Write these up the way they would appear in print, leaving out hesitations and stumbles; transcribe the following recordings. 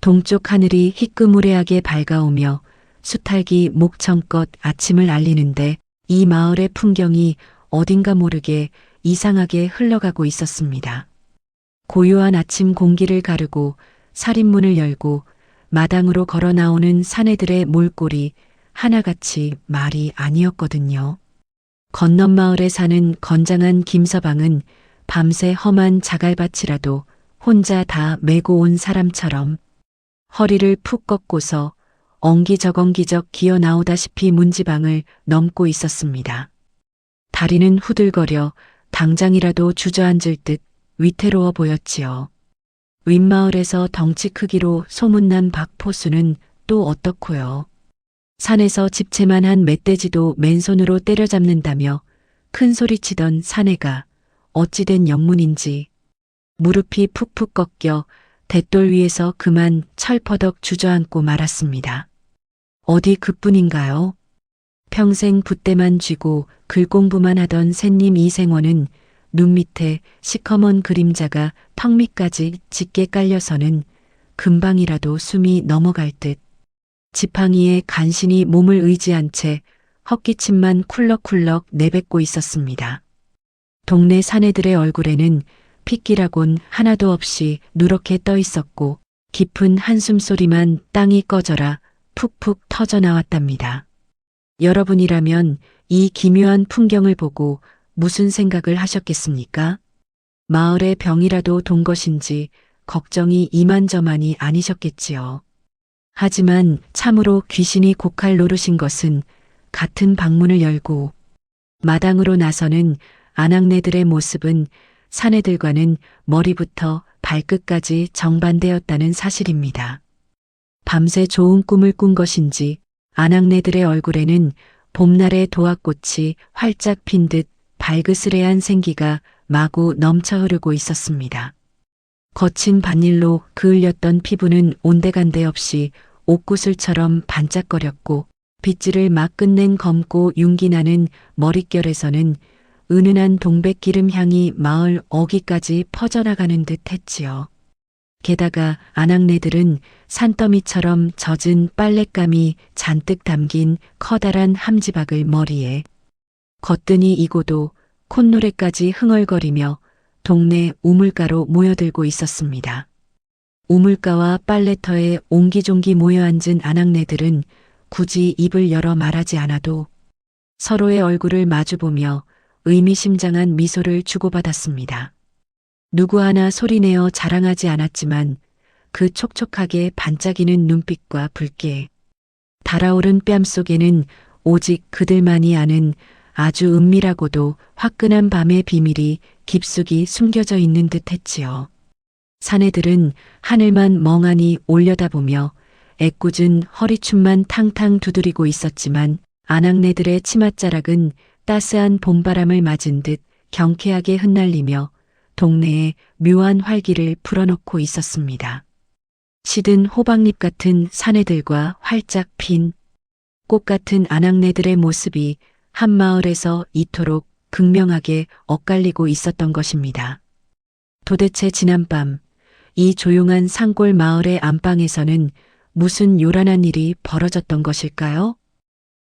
동쪽 하늘이 희끄무레하게 밝아오며 수탈기 목청껏 아침을 알리는데 이 마을의 풍경이 어딘가 모르게 이상하게 흘러가고 있었습니다. 고요한 아침 공기를 가르고 살인문을 열고 마당으로 걸어 나오는 사내들의 몰골이 하나같이 말이 아니었거든요. 건넌 마을에 사는 건장한 김서방은 밤새 험한 자갈밭이라도 혼자 다 메고 온 사람처럼 허리를 푹 꺾고서 엉기적엉기적 기어 나오다시피 문지방을 넘고 있었습니다. 다리는 후들거려 당장이라도 주저앉을 듯 위태로워 보였지요. 윗마을에서 덩치 크기로 소문난 박포수는 또 어떻고요. 산에서 집채만 한 멧돼지도 맨손으로 때려잡는다며 큰 소리치던 사내가 어찌된 영문인지 무릎이 푹푹 꺾여 돛돌 위에서 그만 철퍼덕 주저앉고 말았습니다. 어디 그뿐인가요? 평생 붓대만 쥐고 글공부만 하던 샌님 이생원은 눈 밑에 시커먼 그림자가 턱 밑까지 짙게 깔려서는 금방이라도 숨이 넘어갈 듯 지팡이에 간신히 몸을 의지한 채 헛기침만 쿨럭쿨럭 내뱉고 있었습니다. 동네 사내들의 얼굴에는 핏기라곤 하나도 없이 누렇게 떠 있었고 깊은 한숨 소리만 땅이 꺼져라 푹푹 터져 나왔답니다. 여러분이라면 이 기묘한 풍경을 보고 무슨 생각을 하셨겠습니까? 마을에 병이라도 돈 것인지 걱정이 이만저만이 아니셨겠지요. 하지만 참으로 귀신이 고칼 노릇인 것은 같은 방문을 열고 마당으로 나서는 아낙네들의 모습은 사내들과는 머리부터 발끝까지 정반대였다는 사실입니다. 밤새 좋은 꿈을 꾼 것인지 아낙네들의 얼굴에는 봄날의 도화꽃이 활짝 핀 듯 발그스레한 생기가 마구 넘쳐 흐르고 있었습니다. 거친 반일로 그을렸던 피부는 온데간데 없이 옥구슬처럼 반짝거렸고 빗질을 막 끝낸 검고 윤기 나는 머릿결에서는 은은한 동백기름 향이 마을 어귀까지 퍼져나가는 듯 했지요. 게다가 아낙네들은 산더미처럼 젖은 빨랫감이 잔뜩 담긴 커다란 함지박을 머리에 거뜬히 이고도 콧노래까지 흥얼거리며 동네 우물가로 모여들고 있었습니다. 우물가와 빨래터에 옹기종기 모여앉은 아낙네들은 굳이 입을 열어 말하지 않아도 서로의 얼굴을 마주보며 의미심장한 미소를 주고받았습니다. 누구 하나 소리내어 자랑하지 않았지만 그 촉촉하게 반짝이는 눈빛과 붉게 달아오른 뺨 속에는 오직 그들만이 아는 아주 은밀하고도 화끈한 밤의 비밀이 깊숙이 숨겨져 있는 듯 했지요. 사내들은 하늘만 멍하니 올려다보며 애꿎은 허리춤만 탕탕 두드리고 있었지만 아낙네들의 치맛자락은 따스한 봄바람을 맞은 듯 경쾌하게 흩날리며 동네에 묘한 활기를 불어넣고 있었습니다. 시든 호박잎 같은 사내들과 활짝 핀 꽃 같은 아낙네들의 모습이 한 마을에서 이토록 극명하게 엇갈리고 있었던 것입니다. 도대체 지난밤 이 조용한 산골 마을의 안방에서는 무슨 요란한 일이 벌어졌던 것일까요?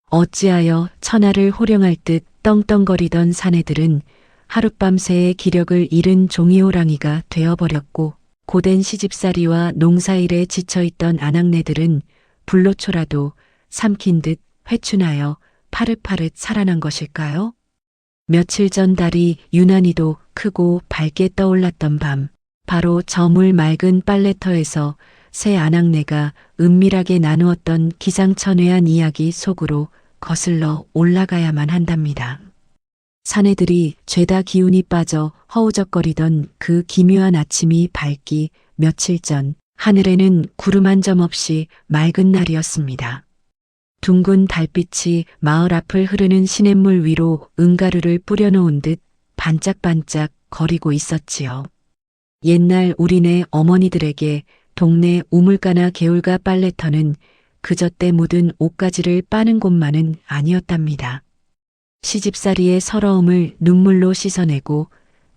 어찌하여 천하를 호령할 듯 떵떵거리던 사내들은 하룻밤새의 기력을 잃은 종이호랑이가 되어버렸고 고된 시집살이와 농사일에 지쳐있던 아낙네들은 불로초라도 삼킨 듯 회춘하여 파릇파릇 살아난 것일까요? 며칠 전 달이 유난히도 크고 밝게 떠올랐던 밤, 바로 저물 맑은 빨래터에서 새 아낙네가 은밀하게 나누었던 기상천외한 이야기 속으로 거슬러 올라가야만 한답니다. 사내들이 죄다 기운이 빠져 허우적거리던 그 기묘한 아침이 밝기 며칠 전 하늘에는 구름 한 점 없이 맑은 날이었습니다. 둥근 달빛이 마을 앞을 흐르는 시냇물 위로 은가루를 뿌려놓은 듯 반짝반짝 거리고 있었지요. 옛날 우리네 어머니들에게 동네 우물가나 개울가 빨래터는 그저 때 묻은 옷가지를 빠는 곳만은 아니었답니다. 시집살이의 서러움을 눈물로 씻어내고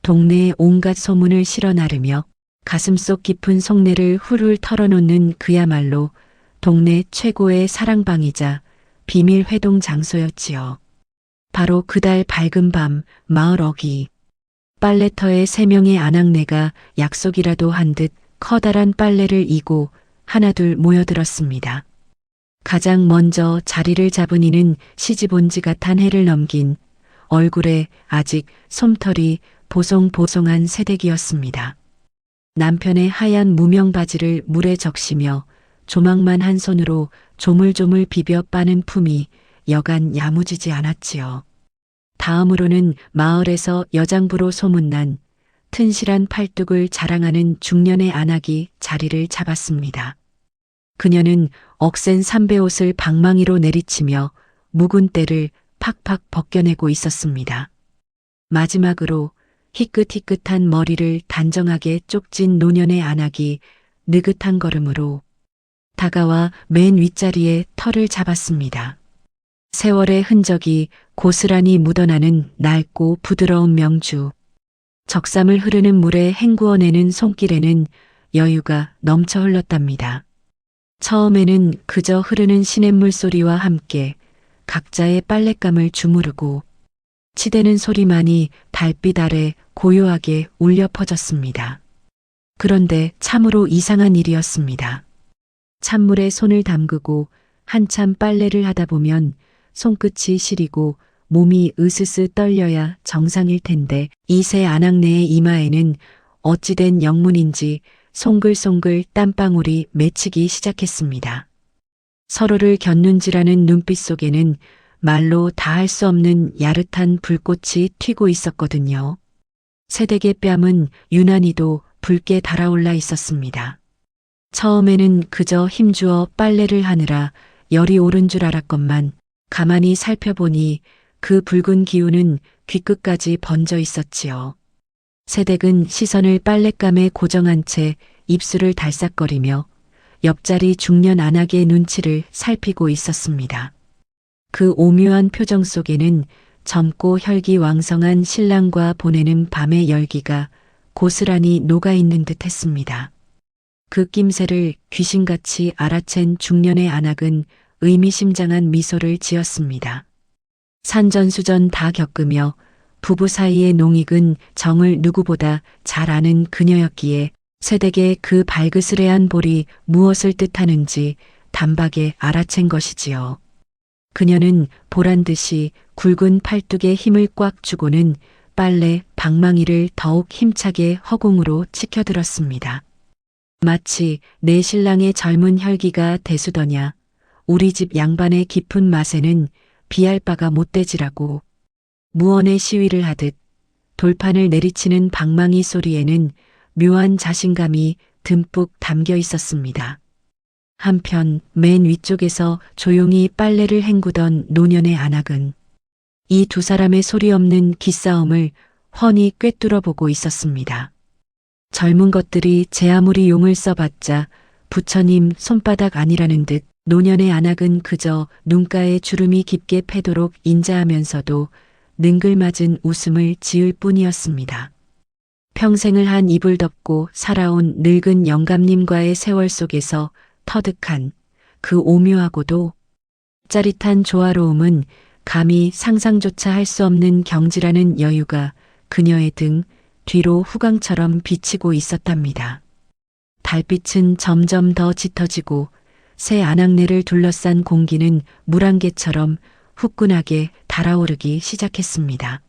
동네의 온갖 소문을 실어 나르며 가슴속 깊은 속내를 훌훌 털어놓는 그야말로 동네 최고의 사랑방이자 비밀 회동 장소였지요. 바로 그달 밝은 밤 마을 어귀. 빨래터의 3명의 아낙네가 약속이라도 한 듯 커다란 빨래를 이고 하나둘 모여들었습니다. 가장 먼저 자리를 잡은 이는 시집 온 지 갓 한 해를 넘긴 얼굴에 아직 솜털이 보송보송한 새댁이었습니다. 남편의 하얀 무명 바지를 물에 적시며 조망만 한 손으로 조물조물 비벼 빠는 품이 여간 야무지지 않았지요. 다음으로는 마을에서 여장부로 소문난 튼실한 팔뚝을 자랑하는 중년의 아낙이 자리를 잡았습니다. 그녀는 억센 삼배옷을 방망이로 내리치며 묵은 때를 팍팍 벗겨내고 있었습니다. 마지막으로 희끗희끗한 머리를 단정하게 쪽진 노년의 아낙이 느긋한 걸음으로 다가와 맨 윗자리에 털을 잡았습니다. 세월의 흔적이 고스란히 묻어나는 낡고 부드러운 명주. 적삼을 흐르는 물에 헹구어내는 손길에는 여유가 넘쳐 흘렀답니다. 처음에는 그저 흐르는 시냇물 소리와 함께 각자의 빨랫감을 주무르고 치대는 소리만이 달빛 아래 고요하게 울려 퍼졌습니다. 그런데 참으로 이상한 일이었습니다. 찬물에 손을 담그고 한참 빨래를 하다 보면 손끝이 시리고 몸이 으스스 떨려야 정상일 텐데 이 세 아낙네의 이마에는 어찌된 영문인지 송글송글 땀방울이 맺히기 시작했습니다. 서로를 곁눈질하는 눈빛 속에는 말로 다할 수 없는 야릇한 불꽃이 튀고 있었거든요. 새댁의 뺨은 유난히도 붉게 달아올라 있었습니다. 처음에는 그저 힘주어 빨래를 하느라 열이 오른 줄 알았건만 가만히 살펴보니 그 붉은 기운은 귓끝까지 번져 있었지요. 새댁은 시선을 빨랫감에 고정한 채 입술을 달싹거리며 옆자리 중년 아낙의 눈치를 살피고 있었습니다. 그 오묘한 표정 속에는 젊고 혈기왕성한 신랑과 보내는 밤의 열기가 고스란히 녹아있는 듯 했습니다. 그 낌새를 귀신같이 알아챈 중년의 아낙은 의미심장한 미소를 지었습니다. 산전수전 다 겪으며 부부 사이의 농익은 정을 누구보다 잘 아는 그녀였기에 새댁의 그 발그스레한 볼이 무엇을 뜻하는지 단박에 알아챈 것이지요. 그녀는 보란듯이 굵은 팔뚝에 힘을 꽉 주고는 빨래 방망이를 더욱 힘차게 허공으로 치켜들었습니다. 마치 내 신랑의 젊은 혈기가 대수더냐, 우리 집 양반의 깊은 맛에는 비할 바가 못되지라고 무언의 시위를 하듯 돌판을 내리치는 방망이 소리에는 묘한 자신감이 듬뿍 담겨 있었습니다. 한편 맨 위쪽에서 조용히 빨래를 헹구던 노년의 아낙은 이 두 사람의 소리 없는 기싸움을 훤히 꿰뚫어 보고 있었습니다. 젊은 것들이 제 아무리 용을 써봤자 부처님 손바닥 아니라는 듯 노년의 아낙은 그저 눈가에 주름이 깊게 패도록 인자하면서도 능글맞은 웃음을 지을 뿐이었습니다. 평생을 한 입을 덮고 살아온 늙은 영감님과의 세월 속에서 터득한 그 오묘하고도 짜릿한 조화로움은 감히 상상조차 할 수 없는 경지라는 여유가 그녀의 등 뒤로 후광처럼 비치고 있었답니다. 달빛은 점점 더 짙어지고 새 아낙네를 둘러싼 공기는 물안개처럼 후끈하게 달아오르기 시작했습니다.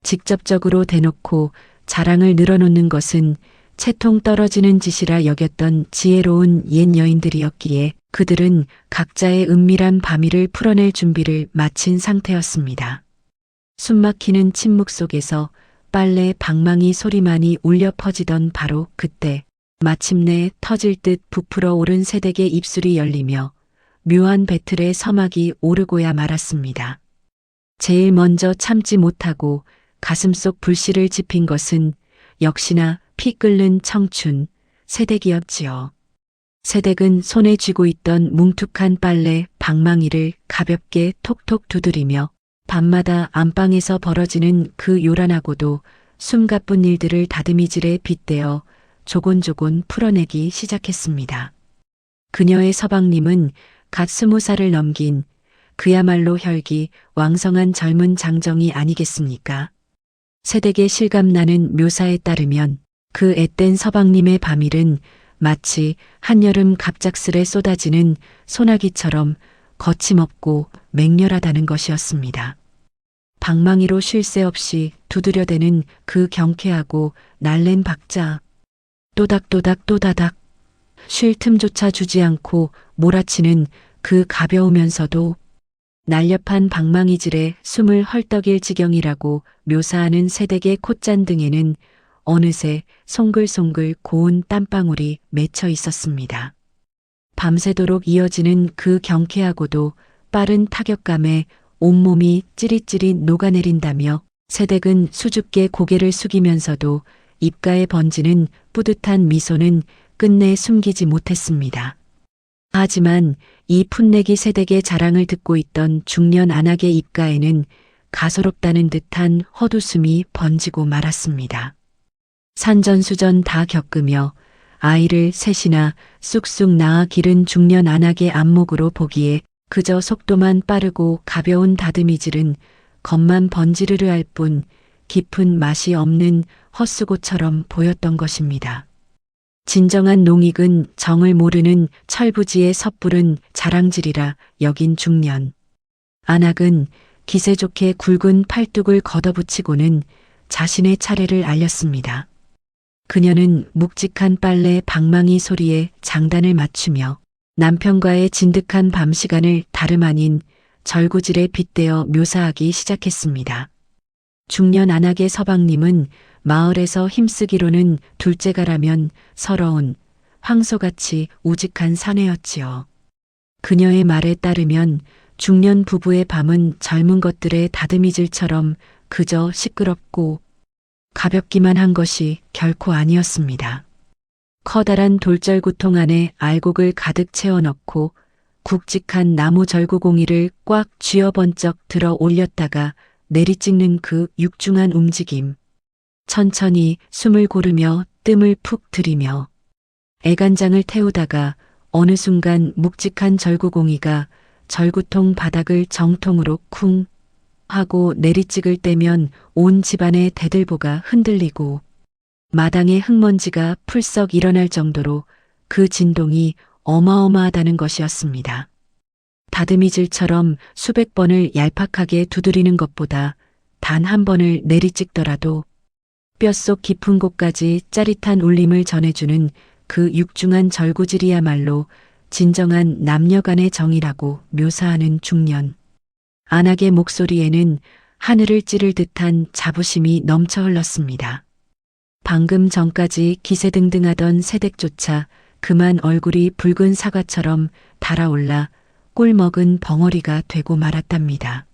직접적으로 대놓고 자랑을 늘어놓는 것은 채통 떨어지는 짓이라 여겼던 지혜로운 옛 여인들이었기에 그들은 각자의 은밀한 밤위를 풀어낼 준비를 마친 상태였습니다. 숨막히는 침묵 속에서 빨래 방망이 소리만이 울려 퍼지던 바로 그때 마침내 터질 듯 부풀어 오른 새댁의 입술이 열리며 묘한 배틀의 서막이 오르고야 말았습니다. 제일 먼저 참지 못하고 가슴속 불씨를 지핀 것은 역시나 피 끓는 청춘 새댁이었지요. 새댁은 손에 쥐고 있던 뭉툭한 빨래 방망이를 가볍게 톡톡 두드리며 밤마다 안방에서 벌어지는 그 요란하고도 숨가쁜 일들을 다듬이질에 빗대어 조곤조곤 풀어내기 시작했습니다. 그녀의 서방님은 갓 20살을 넘긴 그야말로 혈기 왕성한 젊은 장정이 아니겠습니까? 새댁의 실감나는 묘사에 따르면 그 앳된 서방님의 밤일은 마치 한여름 갑작스레 쏟아지는 소나기처럼 거침없고 맹렬하다는 것이었습니다. 방망이로 쉴 새 없이 두드려대는 그 경쾌하고 날랜 박자. 또닥또닥 또다닥. 쉴 틈조차 주지 않고 몰아치는 그 가벼우면서도 날렵한 방망이질에 숨을 헐떡일 지경이라고 묘사하는 새댁의 콧잔등에는 어느새 송글송글 고운 땀방울이 맺혀 있었습니다. 밤새도록 이어지는 그 경쾌하고도 빠른 타격감에 온몸이 찌릿찌릿 녹아내린다며 새댁은 수줍게 고개를 숙이면서도 입가에 번지는 뿌듯한 미소는 끝내 숨기지 못했습니다. 하지만 이 풋내기 새댁의 자랑을 듣고 있던 중년 안악의 입가에는 가소롭다는 듯한 헛웃음이 번지고 말았습니다. 산전수전 다 겪으며 아이를 셋이나 쑥쑥 낳아 기른 중년 안악의 안목으로 보기에 그저 속도만 빠르고 가벼운 다듬이질은 겉만 번지르르 할 뿐 깊은 맛이 없는 헛수고처럼 보였던 것입니다. 진정한 농익은 정을 모르는 철부지의 섣부른 자랑질이라 여긴 중년. 안악은 기세 좋게 굵은 팔뚝을 걷어붙이고는 자신의 차례를 알렸습니다. 그녀는 묵직한 빨래 방망이 소리에 장단을 맞추며 남편과의 진득한 밤 시간을 다름 아닌 절구질에 빗대어 묘사하기 시작했습니다. 중년 안악의 서방님은 마을에서 힘쓰기로는 둘째가라면 서러운 황소같이 우직한 사내였지요. 그녀의 말에 따르면 중년 부부의 밤은 젊은 것들의 다듬이질처럼 그저 시끄럽고 가볍기만 한 것이 결코 아니었습니다. 커다란 돌절구통 안에 알곡을 가득 채워넣고 굵직한 나무 절구공이를 꽉 쥐어번쩍 들어 올렸다가 내리찍는 그 육중한 움직임. 천천히 숨을 고르며 뜸을 푹 들이며 애간장을 태우다가 어느 순간 묵직한 절구공이가 절구통 바닥을 정통으로 쿵 하고 내리찍을 때면 온 집안의 대들보가 흔들리고 마당의 흙먼지가 풀썩 일어날 정도로 그 진동이 어마어마하다는 것이었습니다. 다듬이질처럼 수백 번을 얄팍하게 두드리는 것보다 단 한 번을 내리찍더라도 뼛속 깊은 곳까지 짜릿한 울림을 전해주는 그 육중한 절구질이야말로 진정한 남녀 간의 정이라고 묘사하는 중년. 안악의 목소리에는 하늘을 찌를 듯한 자부심이 넘쳐 흘렀습니다. 방금 전까지 기세등등하던 새댁조차 그만 얼굴이 붉은 사과처럼 달아올라 꿀먹은 벙어리가 되고 말았답니다.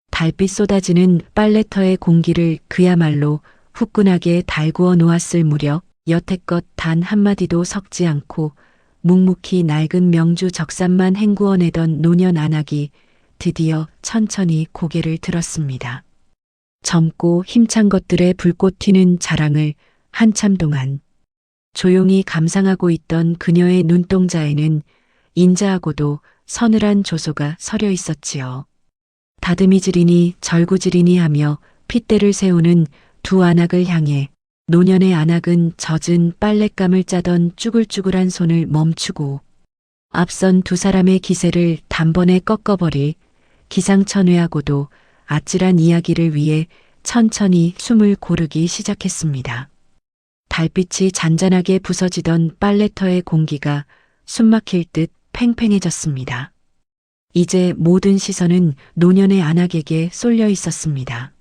달빛 쏟아지는 빨래터의 공기를 그야말로 후끈하게 달구어 놓았을 무렵 여태껏 단 한마디도 섞지 않고 묵묵히 낡은 명주 적삼만 헹구어내던 노년 안악이 드디어 천천히 고개를 들었습니다. 젊고 힘찬 것들의 불꽃 튀는 자랑을 한참 동안 조용히 감상하고 있던 그녀의 눈동자에는 인자하고도 서늘한 조소가 서려 있었지요. 다듬이질이니 절구질이니 하며 핏대를 세우는 두 안악을 향해 노년의 안악은 젖은 빨랫감을 짜던 쭈글쭈글한 손을 멈추고 앞선 두 사람의 기세를 단번에 꺾어버릴 기상천외하고도 아찔한 이야기를 위해 천천히 숨을 고르기 시작했습니다. 달빛이 잔잔하게 부서지던 빨래터의 공기가 숨막힐 듯 팽팽해졌습니다. 이제 모든 시선은 노년의 안악에게 쏠려 있었습니다.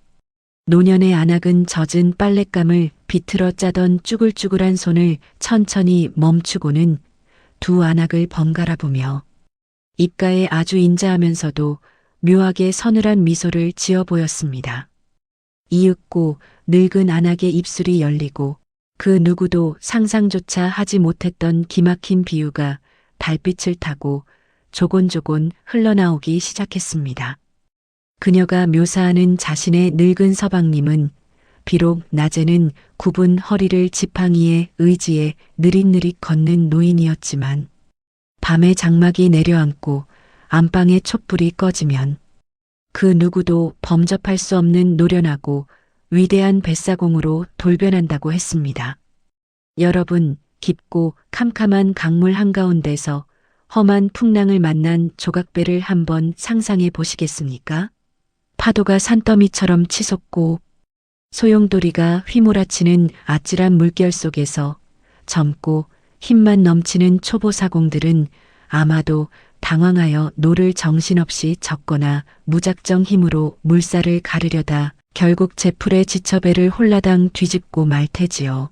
노년의 안악은 젖은 빨랫감을 비틀어 짜던 쭈글쭈글한 손을 천천히 멈추고는 두 안악을 번갈아 보며 입가에 아주 인자하면서도 묘하게 서늘한 미소를 지어 보였습니다. 이윽고 늙은 안악의 입술이 열리고 그 누구도 상상조차 하지 못했던 기막힌 비유가 달빛을 타고 조곤조곤 흘러나오기 시작했습니다. 그녀가 묘사하는 자신의 늙은 서방님은 비록 낮에는 굽은 허리를 지팡이에 의지해 느릿느릿 걷는 노인이었지만 밤에 장막이 내려앉고 안방의 촛불이 꺼지면 그 누구도 범접할 수 없는 노련하고 위대한 뱃사공으로 돌변한다고 했습니다. 여러분, 깊고 캄캄한 강물 한가운데서 험한 풍랑을 만난 조각배를 한번 상상해 보시겠습니까? 파도가 산더미처럼 치솟고 소용돌이가 휘몰아치는 아찔한 물결 속에서 젊고 힘만 넘치는 초보 사공들은 아마도 당황하여 노를 정신없이 젓거나 무작정 힘으로 물살을 가르려다 결국 제풀에 지쳐 배를 홀라당 뒤집고 말 테지요.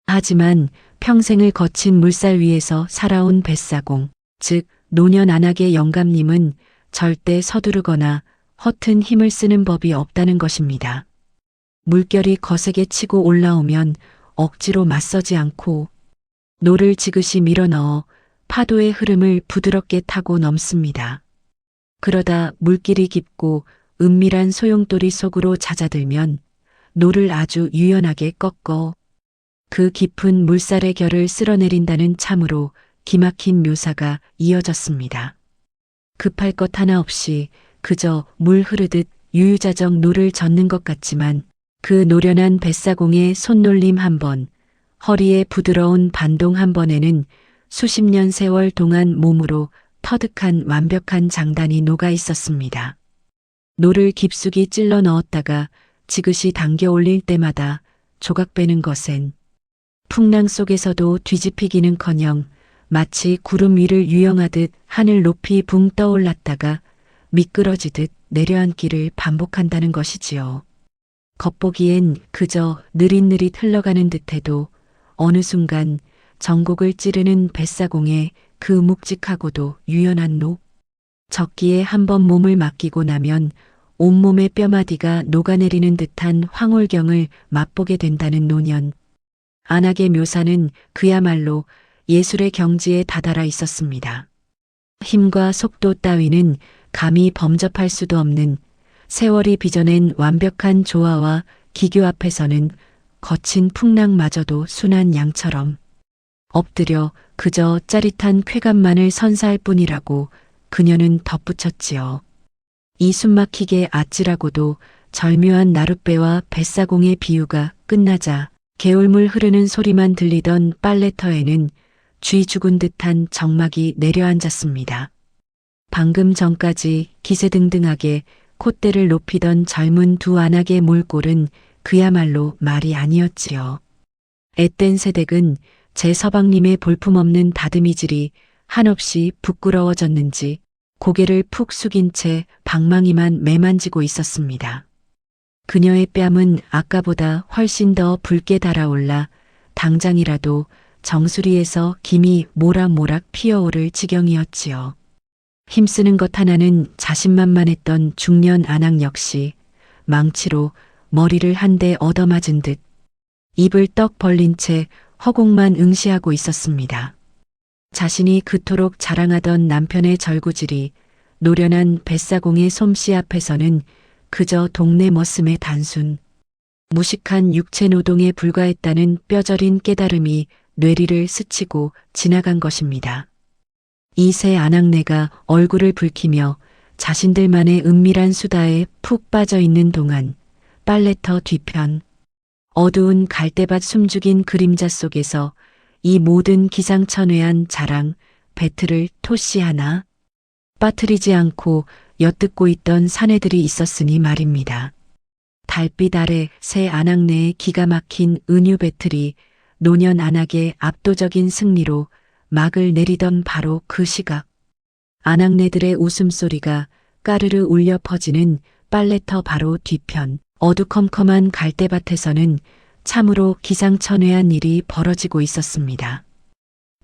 하지만 평생을 거친 물살 위에서 살아온 뱃사공, 즉 노년 안악의 영감님은 절대 서두르거나 허튼 힘을 쓰는 법이 없다는 것입니다. 물결이 거세게 치고 올라오면 억지로 맞서지 않고 노를 지그시 밀어넣어 파도의 흐름을 부드럽게 타고 넘습니다. 그러다 물길이 깊고 은밀한 소용돌이 속으로 잦아들면 노를 아주 유연하게 꺾어 그 깊은 물살의 결을 쓸어내린다는 참으로 기막힌 묘사가 이어졌습니다. 급할 것 하나 없이 그저 물 흐르듯 유유자적 노를 젓는 것 같지만 그 노련한 뱃사공의 손놀림 한 번, 허리의 부드러운 반동 한 번에는 수십 년 세월 동안 몸으로 터득한 완벽한 장단이 녹아 있었습니다. 노를 깊숙이 찔러 넣었다가 지그시 당겨 올릴 때마다 조각 빼는 것엔 풍랑 속에서도 뒤집히기는커녕 마치 구름 위를 유영하듯 하늘 높이 붕 떠올랐다가 미끄러지듯 내려앉기를 반복한다는 것이지요. 겉보기엔 그저 느릿느릿 흘러가는 듯해도 어느 순간 전곡을 찌르는 뱃사공에 그 묵직하고도 유연한 노. 적기에 한번 몸을 맡기고 나면 온몸의 뼈마디가 녹아내리는 듯한 황홀경을 맛보게 된다는 노년. 안악의 묘사는 그야말로 예술의 경지에 다다라 있었습니다. 힘과 속도 따위는 감히 범접할 수도 없는 세월이 빚어낸 완벽한 조화와 기교 앞에서는 거친 풍랑마저도 순한 양처럼 엎드려 그저 짜릿한 쾌감만을 선사할 뿐이라고 그녀는 덧붙였지요. 이 숨막히게 아찔하고도 절묘한 나룻배와 뱃사공의 비유가 끝나자 개울물 흐르는 소리만 들리던 빨래터에는 쥐 죽은 듯한 정막이 내려앉았습니다. 방금 전까지 기세등등하게 콧대를 높이던 젊은 두 안악의 몰골은 그야말로 말이 아니었지요. 앳된 새댁은 제 서방님의 볼품없는 다듬이질이 한없이 부끄러워졌는지 고개를 푹 숙인 채 방망이만 매만지고 있었습니다. 그녀의 뺨은 아까보다 훨씬 더 붉게 달아올라 당장이라도 정수리에서 김이 모락모락 피어오를 지경이었지요. 힘쓰는 것 하나는 자신만만했던 중년 안악 역시 망치로 머리를 한 대 얻어맞은 듯 입을 떡 벌린 채 허공만 응시하고 있었습니다. 자신이 그토록 자랑하던 남편의 절구질이 노련한 뱃사공의 솜씨 앞에서는 그저 동네 머슴의 단순, 무식한 육체 노동에 불과했다는 뼈저린 깨달음이 뇌리를 스치고 지나간 것입니다. 이 세 안악내가 얼굴을 붉히며 자신들만의 은밀한 수다에 푹 빠져 있는 동안 빨래터 뒤편 어두운 갈대밭 숨죽인 그림자 속에서 이 모든 기상천외한 자랑, 배틀을 토시 하나 빠뜨리지 않고 엿듣고 있던 사내들이 있었으니 말입니다. 달빛 아래 새 안악내의 기가 막힌 은유 배틀이 노년 안악의 압도적인 승리로 막을 내리던 바로 그 시각. 안악내들의 웃음소리가 까르르 울려 퍼지는 빨래터 바로 뒤편 어두컴컴한 갈대밭에서는 참으로 기상천외한 일이 벌어지고 있었습니다.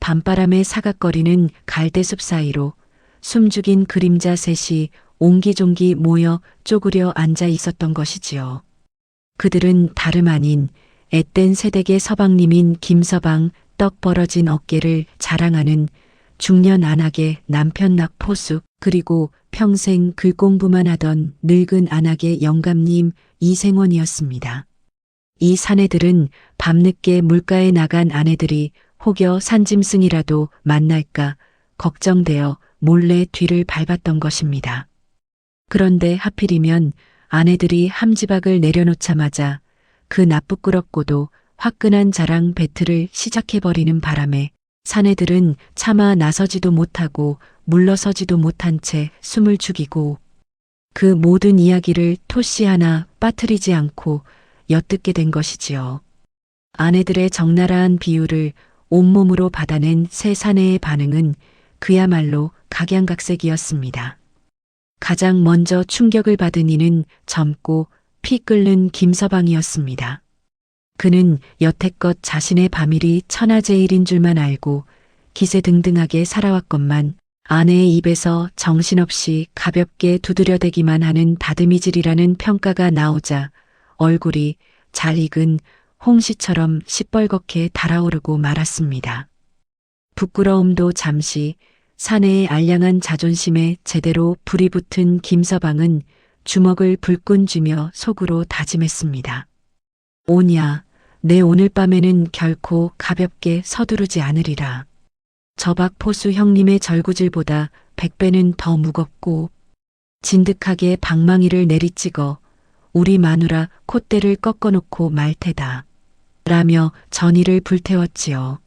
밤바람에 사각거리는 갈대숲 사이로 숨죽인 그림자 셋이 옹기종기 모여 쪼그려 앉아 있었던 것이지요. 그들은 다름 아닌 앳된 새댁의 서방님인 김서방 떡 벌어진 어깨를 자랑하는 중년 안악의 남편 낙포숙 그리고 평생 글공부만 하던 늙은 안악의 영감님 이생원이었습니다. 이 사내들은 밤늦게 물가에 나간 아내들이 혹여 산짐승이라도 만날까 걱정되어 몰래 뒤를 밟았던 것입니다. 그런데 하필이면 아내들이 함지박을 내려놓자마자 그 나쁘끄럽고도 화끈한 자랑 배틀을 시작해버리는 바람에 사내들은 차마 나서지도 못하고 물러서지도 못한 채 숨을 죽이고 그 모든 이야기를 토씨 하나 빠뜨리지 않고 엿듣게 된 것이지요. 아내들의 적나라한 비유를 온몸으로 받아낸 세 사내의 반응은 그야말로 각양각색이었습니다. 가장 먼저 충격을 받은 이는 젊고 피 끓는 김서방이었습니다. 그는 여태껏 자신의 바밀이 천하제일인 줄만 알고 기세등등하게 살아왔건만 아내의 입에서 정신없이 가볍게 두드려대기만 하는 다듬이질이라는 평가가 나오자 얼굴이 잘 익은 홍시처럼 시뻘겋게 달아오르고 말았습니다. 부끄러움도 잠시 사내의 알량한 자존심에 제대로 불이 붙은 김서방은 주먹을 불끈 쥐며 속으로 다짐했습니다. 오냐, 내 오늘 밤에는 결코 가볍게 서두르지 않으리라. 저박포수 형님의 절구질보다 100배는 더 무겁고 진득하게 방망이를 내리찍어 우리 마누라 콧대를 꺾어놓고 말 테다. 라며 전의를 불태웠지요.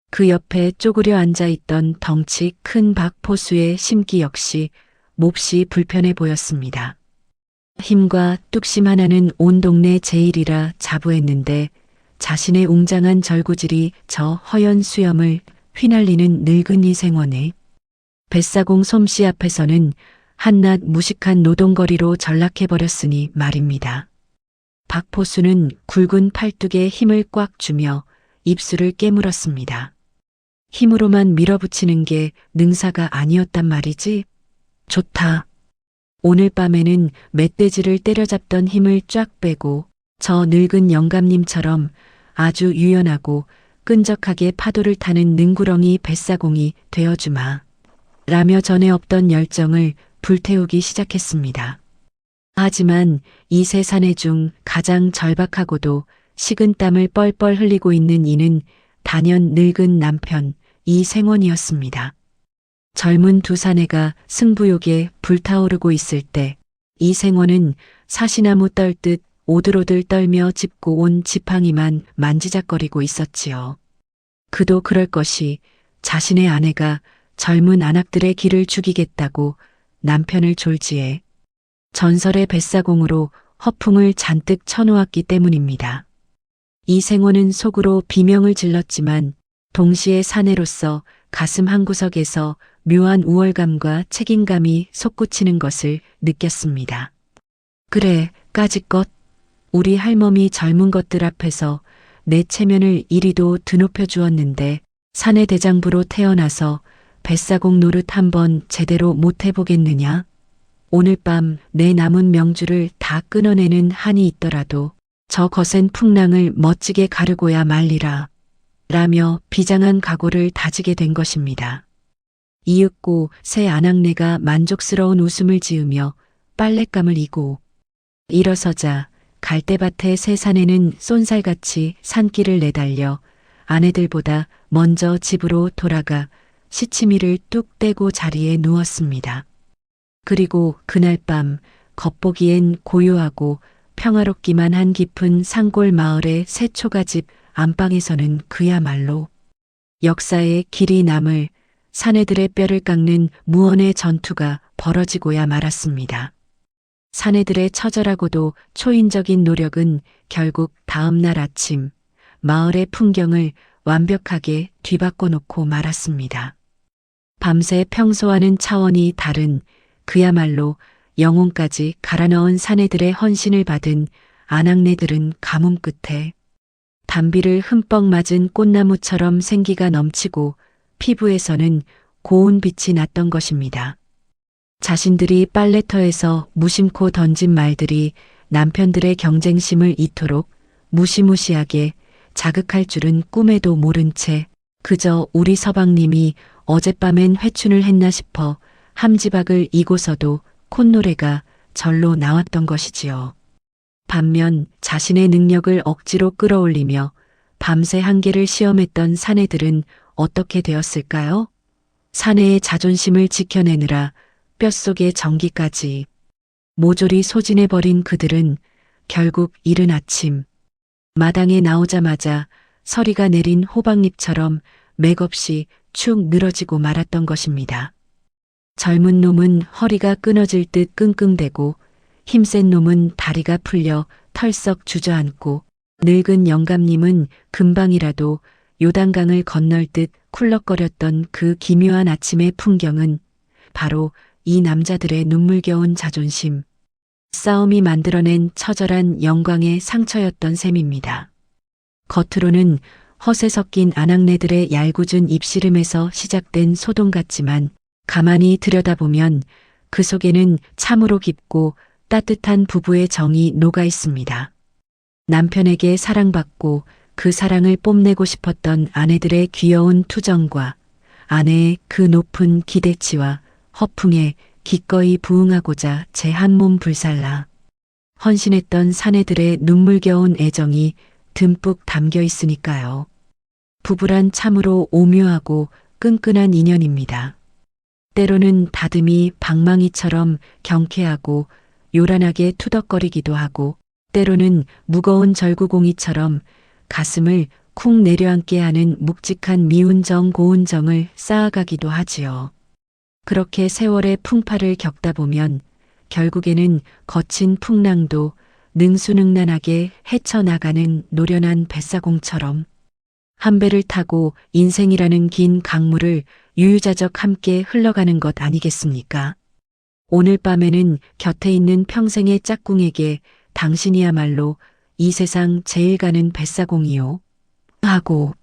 그 옆에 쪼그려 앉아있던 덩치 큰 박포수의 심기 역시 몹시 불편해 보였습니다. 힘과 뚝심 하나는 온 동네 제일이라 자부했는데 자신의 웅장한 절구질이 저 허연 수염을 휘날리는 늙은 이 생원에 뱃사공 솜씨 앞에서는 한낱 무식한 노동거리로 전락해버렸으니 말입니다. 박포수는 굵은 팔뚝에 힘을 꽉 주며 입술을 깨물었습니다. 힘으로만 밀어붙이는 게 능사가 아니었단 말이지? 좋다. 오늘 밤에는 멧돼지를 때려잡던 힘을 쫙 빼고 저 늙은 영감님처럼 아주 유연하고 끈적하게 파도를 타는 능구렁이 뱃사공이 되어주마. 라며 전에 없던 열정을 불태우기 시작했습니다. 하지만 이 세 사내 중 가장 절박하고도 식은땀을 뻘뻘 흘리고 있는 이는 단연 늙은 남편 이생원이었습니다. 젊은 두 사내가 승부욕에 불타오르고 있을 때 이생원은 사시나무 떨듯 오들오들 떨며 짚고 온 지팡이만 만지작거리고 있었지요. 그도 그럴 것이 자신의 아내가 젊은 안악들의 길을 죽이겠다고 남편을 졸지에 전설의 뱃사공으로 허풍을 잔뜩 쳐놓았기 때문입니다. 이생원은 속으로 비명을 질렀지만 동시에 사내로서 가슴 한구석에서 묘한 우월감과 책임감이 솟구치는 것을 느꼈습니다. 그래, 까짓것 우리 할멈이 젊은 것들 앞에서 내 체면을 이리도 드높여 주었는데 사내 대장부로 태어나서 뱃사공 노릇 한번 제대로 못 해보겠느냐? 오늘 밤 내 남은 명주를 다 끊어내는 한이 있더라도 저 거센 풍랑을 멋지게 가르고야 말리라. 라며 비장한 각오를 다지게 된 것입니다. 이윽고 새 아낙네가 만족스러운 웃음을 지으며 빨랫감을 이고 일어서자 갈대밭의 새 사내는 쏜살같이 산길을 내달려 아내들보다 먼저 집으로 돌아가 시치미를 뚝 떼고 자리에 누웠습니다. 그리고 그날 밤 겉보기엔 고요하고 평화롭기만 한 깊은 산골 마을의 새 초가집 안방에서는 그야말로 역사의 길이 남을 사내들의 뼈를 깎는 무언의 전투가 벌어지고야 말았습니다. 사내들의 처절하고도 초인적인 노력은 결국 다음 날 아침 마을의 풍경을 완벽하게 뒤바꿔 놓고 말았습니다. 밤새 평소와는 차원이 다른 그야말로 영혼까지 갈아넣은 사내들의 헌신을 받은 아낙네들은 가뭄 끝에 단비를 흠뻑 맞은 꽃나무처럼 생기가 넘치고 피부에서는 고운 빛이 났던 것입니다. 자신들이 빨래터에서 무심코 던진 말들이 남편들의 경쟁심을 이토록 무시무시하게 자극할 줄은 꿈에도 모른 채 그저 우리 서방님이 어젯밤엔 회춘을 했나 싶어 함지박을 이고서도 콧노래가 절로 나왔던 것이지요. 반면 자신의 능력을 억지로 끌어올리며 밤새 한계를 시험했던 사내들은 어떻게 되었을까요? 사내의 자존심을 지켜내느라 뼛속의 전기까지 모조리 소진해버린 그들은 결국 이른 아침 마당에 나오자마자 서리가 내린 호박잎처럼 맥없이 축 늘어지고 말았던 것입니다. 젊은 놈은 허리가 끊어질 듯 끙끙대고 힘센 놈은 다리가 풀려 털썩 주저앉고 늙은 영감님은 금방이라도 요단강을 건널 듯 쿨럭거렸던 그 기묘한 아침의 풍경은 바로 이 남자들의 눈물겨운 자존심, 싸움이 만들어낸 처절한 영광의 상처였던 셈입니다. 겉으로는 허세 섞인 아낙네들의 얄궂은 입씨름에서 시작된 소동 같지만 가만히 들여다보면 그 속에는 참으로 깊고 따뜻한 부부의 정이 녹아 있습니다. 남편에게 사랑받고 그 사랑을 뽐내고 싶었던 아내들의 귀여운 투정과 아내의 그 높은 기대치와 허풍에 기꺼이 부응하고자 제 한 몸 불살라 헌신했던 사내들의 눈물겨운 애정이 듬뿍 담겨 있으니까요. 부부란 참으로 오묘하고 끈끈한 인연입니다. 때로는 다듬이 방망이처럼 경쾌하고 요란하게 투덕거리기도 하고 때로는 무거운 절구공이처럼 가슴을 쿵 내려앉게 하는 묵직한 미운정 고운정을 쌓아가기도 하지요. 그렇게 세월의 풍파를 겪다 보면 결국에는 거친 풍랑도 능수능란하게 헤쳐나가는 노련한 뱃사공처럼 한 배를 타고 인생이라는 긴 강물을 유유자적 함께 흘러가는 것 아니겠습니까? 오늘 밤에는 곁에 있는 평생의 짝꿍에게 당신이야말로 이 세상 제일 가는 뱃사공이요. 하고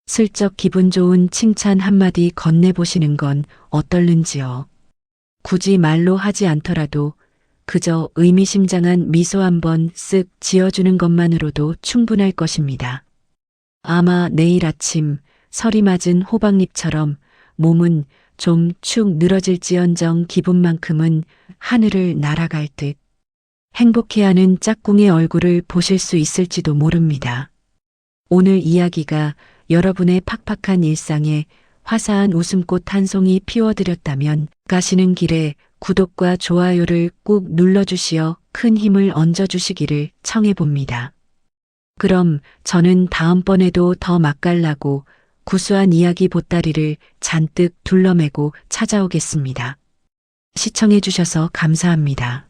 슬쩍 기분 좋은 칭찬 한마디 건네보시는 건 어떨는지요. 굳이 말로 하지 않더라도 그저 의미심장한 미소 한번 쓱 지어주는 것만으로도 충분할 것입니다. 아마 내일 아침 서리 맞은 호박잎처럼 몸은 좀 축 늘어질지언정 기분만큼은 하늘을 날아갈 듯 행복해하는 짝꿍의 얼굴을 보실 수 있을지도 모릅니다. 오늘 이야기가 여러분의 팍팍한 일상에 화사한 웃음꽃 한 송이 피워드렸다면 가시는 길에 구독과 좋아요를 꾹 눌러주시어 큰 힘을 얹어주시기를 청해봅니다. 그럼 저는 다음번에도 더 맛깔나고 구수한 이야기 보따리를 잔뜩 둘러매고 찾아오겠습니다. 시청해주셔서 감사합니다.